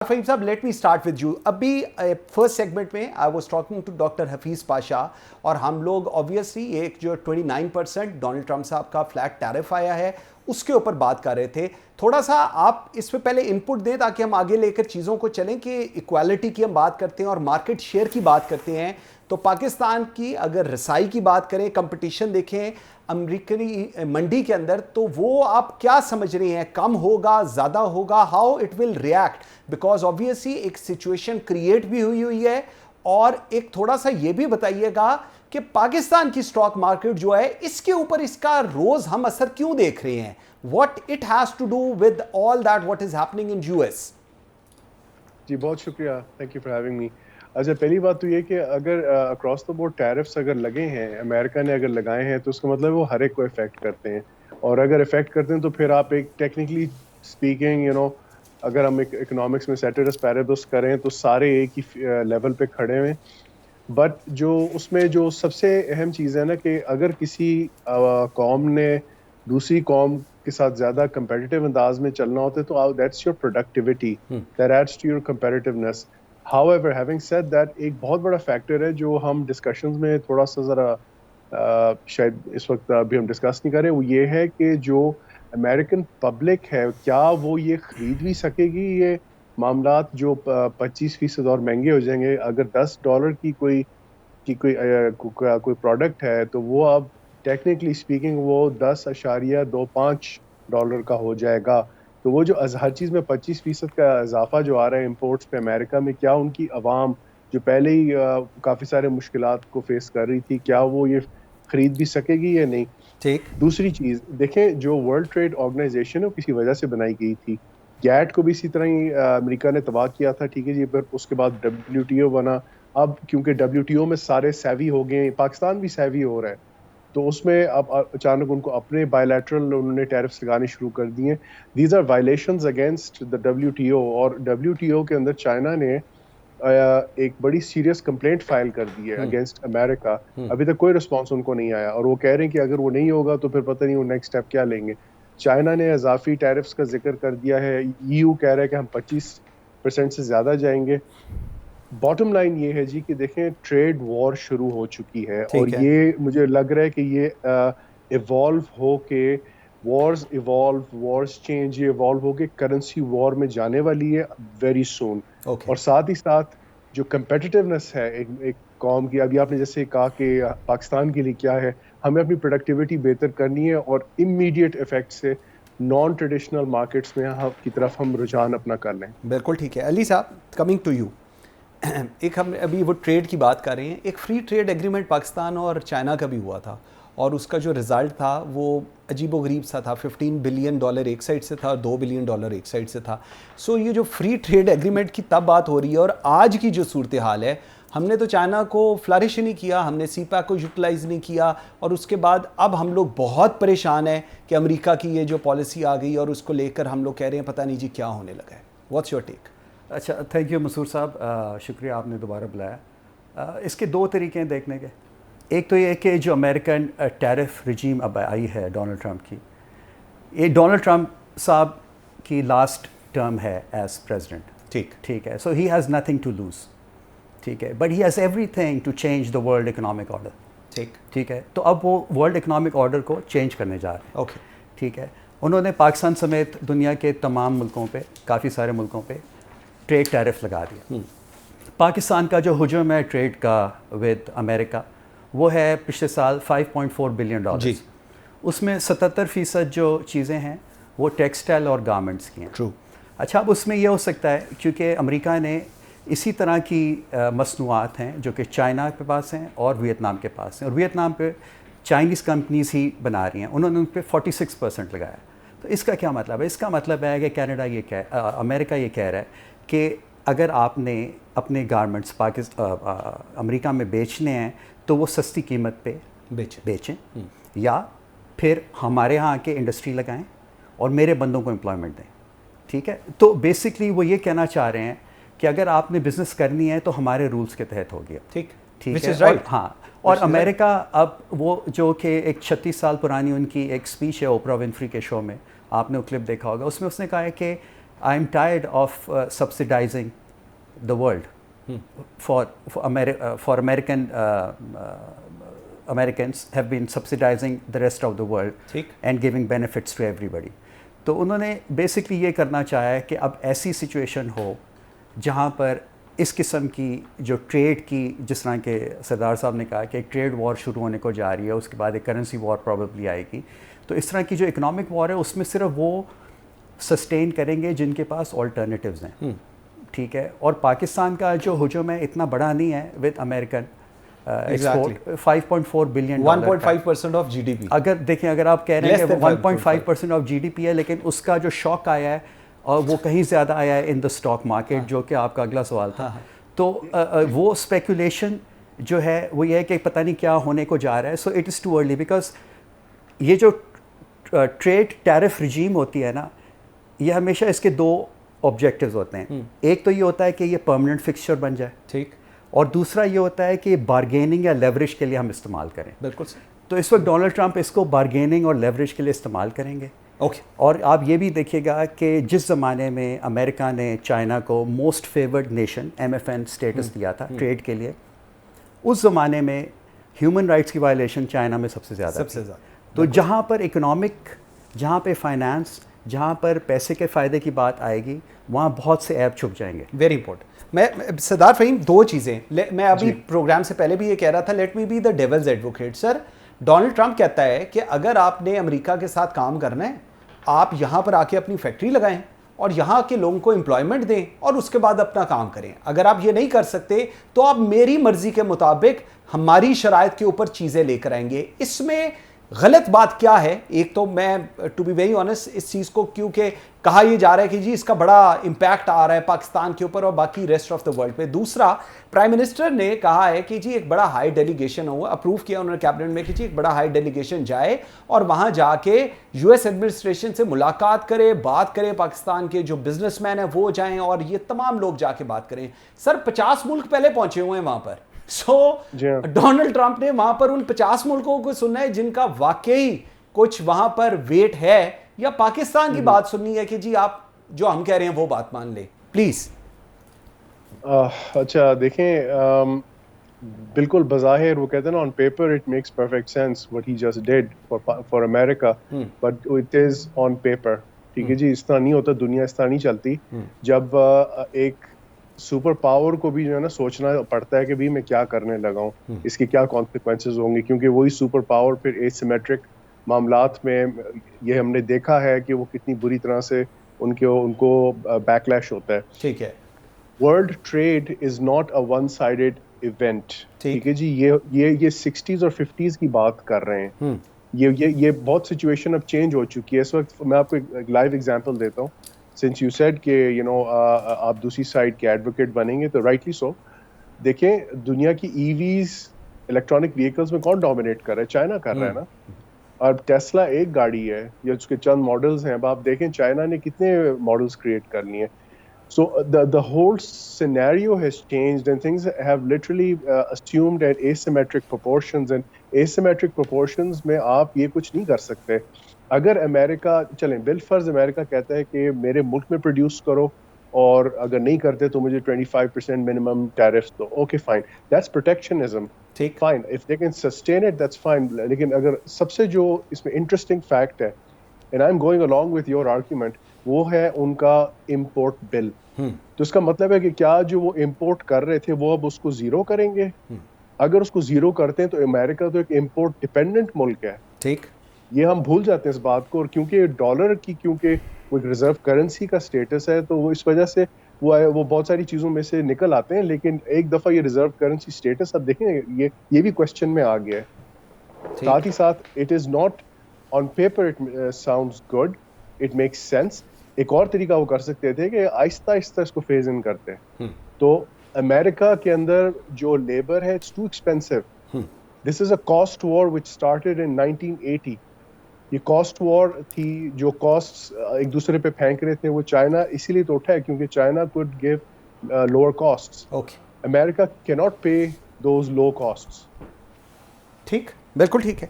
फहीम साहब, let me start with you. अभी first segment में I was talking to doctor Hafeez Pasha और हम लोग ऑब्वियसली एक जो 29% डोनाल्ड ट्रंप साहब का फ्लैट टैरिफ आया है उसके ऊपर बात कर रहे थे. थोड़ा सा आप इस पे पहले इनपुट दें ताकि हम आगे लेकर चीज़ों को चलें कि इक्वालिटी की हम बात करते हैं और मार्केट शेयर की बात करते हैं. तो पाकिस्तान की अगर रसाई की बात करें, कंपटीशन देखें अमेरिकन मंडी के अंदर, तो वो आप क्या समझ रहे हैं? कम होगा, ज़्यादा होगा? How it will react? Because obviously एक सिचुएशन क्रिएट भी हुई है. और एक थोड़ा सा ये भी बताइएगा कि पाकिस्तान की स्टॉक मार्केट जो है इसके ऊपर इसका रोज हम असर क्यों देख रहे हैं? What it has to do with all that what is happening in US? जी बहुत शुक्रिया, thank you for having me. अच्छा, पहली बात तो ये कि अगर अक्रॉस द बोर्ड टैरिफ्स अगर लगे हैं, अमेरिका ने अगर लगाए हैं, तो उसका मतलब वो हर एक को इफेक्ट करते हैं. और अगर इफेक्ट करते हैं तो फिर आप एक टेक्निकली स्पीकिंग अगर हम एक इकोनॉमिक्स में सेटेरिस पैराडोक्स करें तो सारे एक ही लेवल पे खड़े हैं. बट जो उसमें जो सबसे अहम चीज़ है ना कि अगर किसी कौम ने दूसरी कौम के साथ ज़्यादा कंपेटिटिव अंदाज में चलना होता है तो that's your productivity, that adds to your competitiveness. However, having said that, एक बहुत बड़ा फैक्टर है जो हम डिस्कशंस में थोड़ा सा ज़रा शायद इस वक्त अभी हम डिस्कस नहीं करें, वो ये है कि जो अमेरिकन पब्लिक है क्या वो ये ख़रीद भी सकेगी ये मामलात जो 25% और महंगे हो जाएंगे. अगर $10 की कोई प्रोडक्ट है तो वो अब टेक्निकली स्पीकिंग वो $10.25 का हो जाएगा. तो वो जो हर चीज़ में 25% का इजाफा जो आ रहा है इंपोर्ट्स पे अमेरिका में, क्या उनकी आवाम जो पहले ही काफ़ी सारे मुश्किलात को फेस कर रही थी, क्या वो ये ख़रीद भी सकेगी या नहीं? ठीक. दूसरी चीज़ देखें, जो वर्ल्ड ट्रेड ऑर्गेनाइजेशन है वो किसी वजह से बनाई गई थी. गैट को भी इसी तरह ही अमेरिका ने तबाह किया था, ठीक है जी. पर उसके बाद WTO बना. अब क्योंकि WTO में सारे सैवी हो गए, पाकिस्तान भी सैवी हो रहा है, तो उसमें अब अचानक उनको अपने बायलैटरल उन्होंने टैरिफ्स लगाने शुरू कर दिए. These are violations against the WTO. और WTO के अंदर चाइना ने एक बड़ी सीरियस कंप्लेंट फाइल कर दी है अगेंस्ट अमेरिका. अभी तक कोई रिस्पांस उनको नहीं आया और वो कह रहे हैं कि अगर वो नहीं होगा तो फिर पता नहीं वो नेक्स्ट स्टेप क्या लेंगे. चाइना ने इजाफी टैरिफ्स का जिक्र कर दिया है. EU कह रहा है कि हम 25% से ज़्यादा जाएंगे. बॉटम लाइन ये है जी कि देखें, ट्रेड वॉर शुरू हो चुकी है और ये मुझे लग रहा है कि ये इवॉल्व हो के वॉर्स चेंज, ये इवॉल्व हो के करेंसी वॉर में जाने वाली है वेरी सून. और साथ ही साथ जो कंपेटिटिवनेस है एक कौम की, अभी आपने जैसे कहा कि पाकिस्तान के लिए क्या है, हमें अपनी प्रोडक्टिविटी बेहतर करनी है और इमीडिएट इफेक्ट से नॉन ट्रेडिशनल मार्केट्स में की तरफ हम रुझान अपना कर लें. बिल्कुल ठीक है. अली साहब, कमिंग टू यू. एक हम अभी वो ट्रेड की बात कर रहे हैं. एक फ्री ट्रेड एग्रीमेंट पाकिस्तान और चाइना का भी हुआ था और उसका जो रिज़ल्ट था वो अजीबोगरीब सा था. $15 बिलियन एक साइड से था और $2 बिलियन एक साइड से था. सो ये जो फ्री ट्रेड एग्रीमेंट की तब बात हो रही है और आज की जो सूरत हाल है, हमने तो चाइना को फ्लरिश ही नहीं किया, हमने सीपैक को यूटिलाइज़ नहीं किया और उसके बाद अब हम लोग बहुत परेशान हैं कि अमेरिका की ये जो पॉलिसी आ गई और उसको लेकर हम लोग कह रहे हैं पता नहीं जी क्या होने लगा है. What's your take? अच्छा, थैंक यू मसूर साहब, शुक्रिया आपने दोबारा बुलाया. इसके दो तरीके हैं देखने के. एक तो ये कि जो अमेरिकन टैरिफ रिजीम अब आई है डोनाल्ड ट्रंप की, ये डोनाल्ड ट्रंप साहब की लास्ट टर्म है एज प्रेसिडेंट. ठीक है. So he has nothing to lose. ठीक है. But he has everything to change the world economic order. ठीक है. तो अब वो वर्ल्ड इकोनॉमिक ऑर्डर को चेंज करने जा रहे हैं. ओके. ठीक है. उन्होंने पाकिस्तान समेत दुनिया के तमाम मुल्कों पे, काफ़ी सारे मुल्कों पे ट्रेड टैरिफ लगा दिया. पाकिस्तान का जो हुजूम है ट्रेड का विद अमेरिका, वो है पिछले साल $5.4 बिलियन. उसमें 77% जो चीज़ें हैं वो टेक्सटाइल और गारमेंट्स की हैं. ट्रू. अच्छा, अब उसमें यह हो सकता है क्योंकि अमेरिका ने इसी तरह की मसनूआत हैं जो कि चाइना के पास हैं और वियतनाम के पास हैं, और वियतनाम पे चाइनीज़ कंपनीज ही बना रही हैं. उन्होंने उन पर 46% लगाया. तो इसका क्या मतलब है? इसका मतलब है कि अमेरिका ये कह रहा है कि अगर आपने अपने गारमेंट्स अमेरिका में बेचने हैं तो वो सस्ती कीमत पे बेचें या फिर हमारे यहाँ आके इंडस्ट्री लगाएं और मेरे बंदों को एम्प्लॉयमेंट दें. ठीक है. तो बेसिकली वो ये कहना चाह रहे हैं कि अगर आपने बिज़नेस करनी है तो हमारे रूल्स के तहत होगी. ठीक है. हाँ. और अमेरिका अब वो जो कि एक 36 साल पुरानी उनकी एक स्पीच है ओपरा विनफ्री के शो में, आपने वो क्लिप देखा होगा, उसमें उसने कहा है कि I'm tired of subsidizing the world for Americans have been subsidizing the rest of the world and giving benefits to everybody. تو انہوں نے بیسکلی یہ کرنا چاہا ہے کہ اب ایسی سچویشن ہو جہاں پر اس قسم کی جو ٹریڈ کی، جس طرح کہ سردار صاحب نے کہا کہ ایک ٹریڈ وار شروع ہونے کو جا رہی ہے، اس کے بعد ایک کرنسی وار پروبیبلی آئے گی، تو اس طرح کی جو اکنامک وار ہے اس میں صرف وہ سسٹین کریں گے جن کے پاس آلٹرنیٹیوز ہیں. ٹھیک ہے، اور پاکستان کا جو ہجوم ہے اتنا بڑا نہیں ہے with American export 5.4 billion 1.5% of G D P. اگر دیکھیں، اگر آپ کہہ رہے ہیں کہ 1.5% آف جی ڈی پی ہے، لیکن اس کا جو شاک آیا ہے اور وہ کہیں زیادہ آیا ہے ان دا اسٹاک مارکیٹ، جو کہ آپ کا اگلا سوال تھا. تو وہ اسپیکولیشن جو ہے وہ یہ ہے کہ پتہ نہیں کیا ہونے کو جا رہا ہے. So it is too early, because یہ جو ٹریڈ ٹیرف رجیم ہوتی ہے نا، یہ ہمیشہ اس کے دو آبجیکٹیوز ہوتے ہیں. ایک تو یہ ہوتا ہے کہ یہ پرماننٹ فکسچر بن جائے، ٹھیک، اور دوسرا یہ ہوتا ہے کہ بارگیننگ یا لیوریج کے لیے ہم استعمال کریں. بالکل. تو اس وقت ڈونلڈ ٹرمپ اس کو بارگیننگ اور لیوریج کے لیے استعمال کریں گے. اوکے. اور آپ یہ بھی دیکھیے گا کہ جس زمانے میں امریکہ نے چائنا کو most favoured nation MFN status دیا تھا ٹریڈ کے لیے، اس زمانے میں ہیومن رائٹس کی وائلیشن چائنا میں سب سے زیادہ. تو جہاں پر اکنامک، جہاں پہ فائنانس، جہاں پر پیسے کے فائدے کی بات آئے گی، وہاں بہت سے ایپ چھپ جائیں گے. Very important. میں سردار فہیم دو چیزیں میں ابھی پروگرام سے پہلے بھی یہ کہہ رہا تھا، let me be the devil's advocate. Sir, Donald Trump کہتا ہے کہ اگر آپ نے امریکہ کے ساتھ کام کرنا ہے، آپ یہاں پر آ کے اپنی فیکٹری لگائیں اور یہاں کے لوگوں کو امپلائمنٹ دیں اور اس کے بعد اپنا کام کریں. اگر آپ یہ نہیں کر سکتے تو آپ میری مرضی کے مطابق ہماری شرائط کے اوپر چیزیں لے کر آئیں گے. اس میں غلط بات کیا ہے؟ ایک تو میں ٹو بی ویری آنیسٹ اس چیز کو کیونکہ کہا یہ جا رہا ہے کہ جی اس کا بڑا امپیکٹ آ رہا ہے پاکستان کے اوپر اور باقی ریسٹ آف دا ورلڈ پہ. دوسرا، پرائم منسٹر نے کہا ہے کہ جی ایک بڑا ہائی ڈیلیگیشن ہو، اپروو کیا انہوں نے کیبنٹ میں کہ جی ایک بڑا ہائی ڈیلیگیشن جائے اور وہاں جا کے US ایڈمنسٹریشن سے ملاقات کرے، بات کرے، پاکستان کے جو بزنس مین ہیں وہ جائیں اور یہ تمام لوگ جا کے بات کریں. سر 50 ملک پہلے پہنچے ہوئے ہیں وہاں پر. سو ڈونلڈ ٹرمپ نے وہاں پر ان 50 ملکوں کو سننا ہے جن کا واقعی کچھ وہاں پر ویٹ ہے، یا پاکستان کی بات سننی ہے کہ جی آپ جو ہم کہہ رہے ہیں وہ بات مان لیں پلیز. اچھا دیکھیں، بالکل بظاہر وہ کہتے ہیں نا on paper it makes perfect sense what he just did for America, but it is on paper. ٹھیک ہے جی، اس طرح نہیں ہوتا، دنیا اس طرح نہیں چلتی. جب ایک سپر پاور کو بھی جو ہے نا سوچنا پڑتا ہے کہ بھی میں کیا کرنے لگا ہوں، اس کے کیا کانسیکوینسز ہوں گے، کیونکہ وہی سپر پاور پھر ایسیمیٹرک معاملات میں یہ ہم نے دیکھا ہے کہ وہ کتنی بری طرح سے ان کو بیک لیش ہوتا ہے. ٹھیک ہے. World trait is not a one sided event. ٹھیک ہے جی، یہ 60s اور 50s کی بات کر رہے ہیں. یہ بہت سچویشن اب چینج ہو چکی ہے. اس وقت میں آپ کو ایک لائیو ایگزامپل دیتا ہوں. سنس یو سیڈ کہ آپ دوسری سائڈ کے ایڈوکیٹ بنیں گے تو رائٹلی سو. دیکھیں دنیا کی EVs الیکٹرانک وہیکلس میں کون ڈومینیٹ کر رہا ہے؟ چائنا کر رہا ہے نا. اور ٹیسلا ایک گاڑی ہے یا اس کے چند ماڈلز ہیں. اب آپ دیکھیں چائنا نے کتنے ماڈلز کریٹ کر لیے ہیں. So the whole scenario has changed and things have literally assumed at asymmetric proportions, and asymmetric proportions میں آپ یہ کچھ نہیں کر سکتے. اگر امریکہ چلیں بالفرض امریکہ کہتا ہے کہ میرے ملک میں پروڈیوس کرو اور اگر نہیں کرتے تو مجھے 25% منیمم ٹیرفس دو، okay fine, that's protectionism, fine. If they can sustain it that's fine. لیکن اگر سب سے جو اس میں انٹرسٹنگ فیکٹ ہے، and I am going along with your argument، وہ ہے ان کا امپورٹ بل. تو اس کا مطلب ہے کہ کیا جو وہ امپورٹ کر رہے تھے وہ اب اس کو زیرو کریں گے؟ اگر اس کو زیرو کرتے ہیں تو امریکہ تو ایک امپورٹ ڈیپینڈنٹ ملک ہے. ٹھیک، یہ ہم بھول جاتے ہیں اس بات کو. اور کیونکہ ڈالر کی کیونکہ وہ ایک ریزرو کرنسی کا اسٹیٹس ہے تو وہ اس وجہ سے وہ بہت ساری چیزوں میں سے نکل آتے ہیں. لیکن ایک دفعہ یہ ریزرو کرنسی اسٹیٹس اب دیکھیں یہ بھی کوشچن میں آ گیا ہے. ساتھ ہی ساتھ it is not on paper it sounds good, it makes sense. ایک اور طریقہ وہ کر سکتے تھے کہ آہستہ آہستہ اس کو فیز ان کرتے. تو امریکہ کے اندر جو لیبر ہے it's too expensive. This is a cost war which started in 1980. یہ کاسٹ وار تھی، جو کاسٹ ایک دوسرے پہ پھینک رہے تھے وہ چائنا اسی لیے تو اٹھا ہے کیونکہ China could give lower costs. امریکہ کی not pay those low costs. ٹھیک، بالکل ٹھیک ہے.